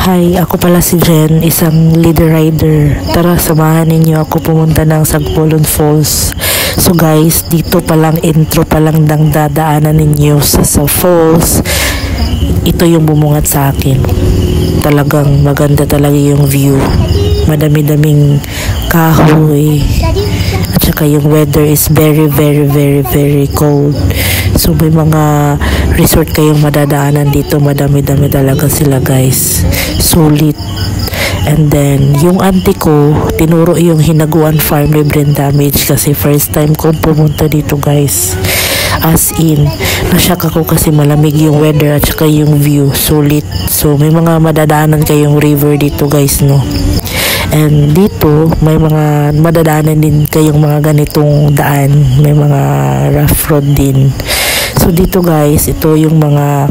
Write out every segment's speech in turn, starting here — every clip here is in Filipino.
Hi, ako pala si Jen, isang leader rider. Tara, samahan ninyo ako pumunta ng Sagpulon Falls. So guys, dito palang intro palang dang dadaanan ninyo sa falls. Ito yung bumungat sa akin. Talagang maganda talaga yung view. Madami-daming kahoy. At saka yung weather is very cold. So may mga resort kayong madadaanan dito. Madami-dami talaga sila guys. Sulit. And then, yung auntie ko, tinuro yung Hinaguan Farm may brain damage kasi first time ko pumunta dito guys. As in, nashock ako kasi malamig yung weather at saka yung view. Sulit. So, may mga madadaanan kayong river dito guys, no? And dito, may mga madadaanan din kayong mga ganitong daan. May mga rough road din. So, dito guys, ito yung mga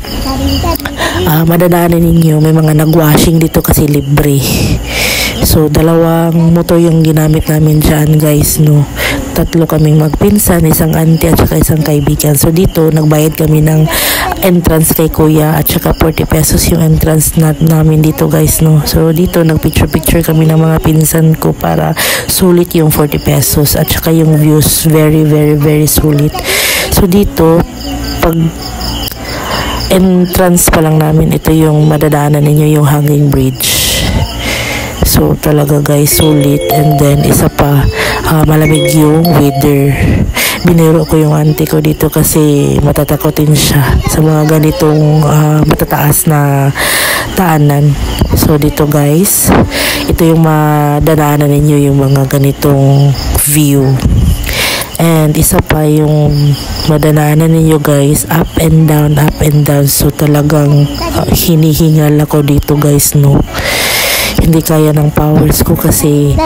madadaanan ninyo. May mga nagwashing dito kasi libre. So, dalawang motor yung ginamit namin dyan guys, no? Tatlo kaming magpinsan, isang auntie at saka isang kaibigan. So, dito, nagbayad kami ng entrance kay kuya at saka 40 pesos yung entrance namin dito guys, no? So, dito, nagpicture kami ng mga pinsan ko para sulit yung 40 pesos at saka yung views very sulit. So, dito, pag entrance pa lang namin, ito yung madadaanan ninyo, yung hanging bridge. So talaga guys, sulit. And then isa pa, malamig yung weather. Biniro ko yung auntie ko dito kasi matatakotin siya sa mga ganitong matataas na daanan. So dito guys, ito yung madadaanan ninyo, yung mga ganitong view. And isa pa yung madadaanan ninyo guys, up and down. So talagang hinihingal ako dito guys, no? Hindi kaya ng powers ko kasi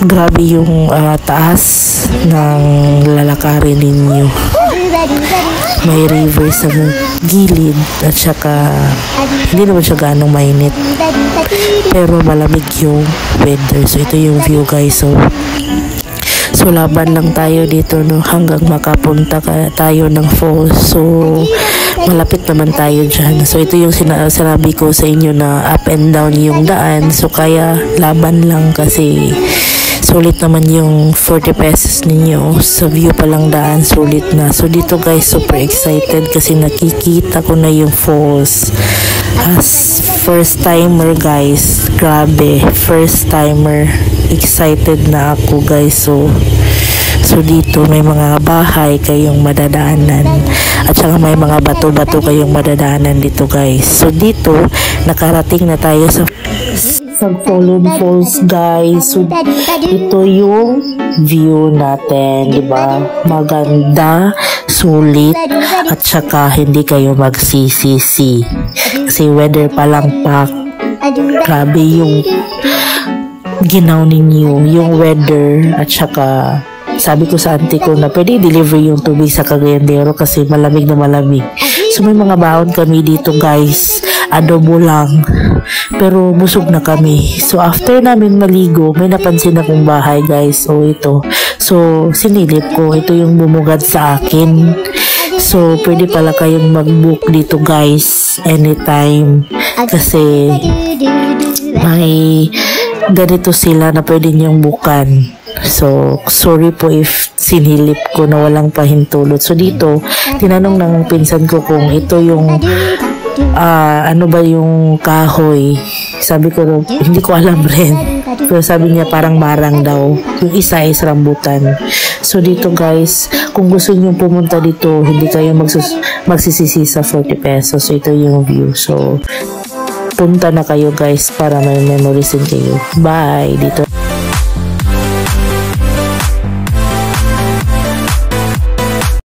grabe yung taas ng lalakarin ninyo. May river sa gilid at saka hindi naman siya ganong mainit pero malamig yung weather. So ito yung view guys. So laban lang tayo dito, no, hanggang makapunta tayo ng falls. So malapit naman tayo dyan. So ito yung sinabi ko sa inyo na up and down yung daan. So kaya laban lang kasi sulit naman yung 40 pesos ninyo. Sa view pa lang daan, sulit na. So dito guys, super excited kasi nakikita ko na yung falls. As first timer guys, grabe, first timer, excited na ako guys. So dito may mga bahay kayong madadaanan at saka may mga bato-bato kayong madadaanan dito guys. So dito nakarating na tayo sa Sagpulon Falls guys. So ito yung view natin, di ba? Maganda, sulit at saka hindi kayo magsisisi kasi weather pa lang pak. Grabe yung ginaw ninyo, yung weather at saka sabi ko sa auntie ko na pwede deliver yung tubig sa Cagayandero kasi malamig na malamig. So may mga baon kami dito guys, adobo lang pero busog na kami. So after namin maligo, may napansin akong bahay guys. So ito, so sinilip ko, ito yung bumugad sa akin. So pwede pala kayong mag-book dito guys anytime kasi may ganito sila na pwede niyong bukan. So, sorry po if sinilip ko na walang pahintulot. So, dito, tinanong ng pinsan ko kung ito yung, ano ba yung kahoy. Sabi ko, hindi ko alam rin. Pero sabi niya, parang marang daw. Yung isa is rambutan. So, dito guys, kung gusto niyo pumunta dito, hindi kayo magsisisi sa 40 pesos. So, ito yung view. So, punta na kayo guys para may memories din kayo. Bye! Dito.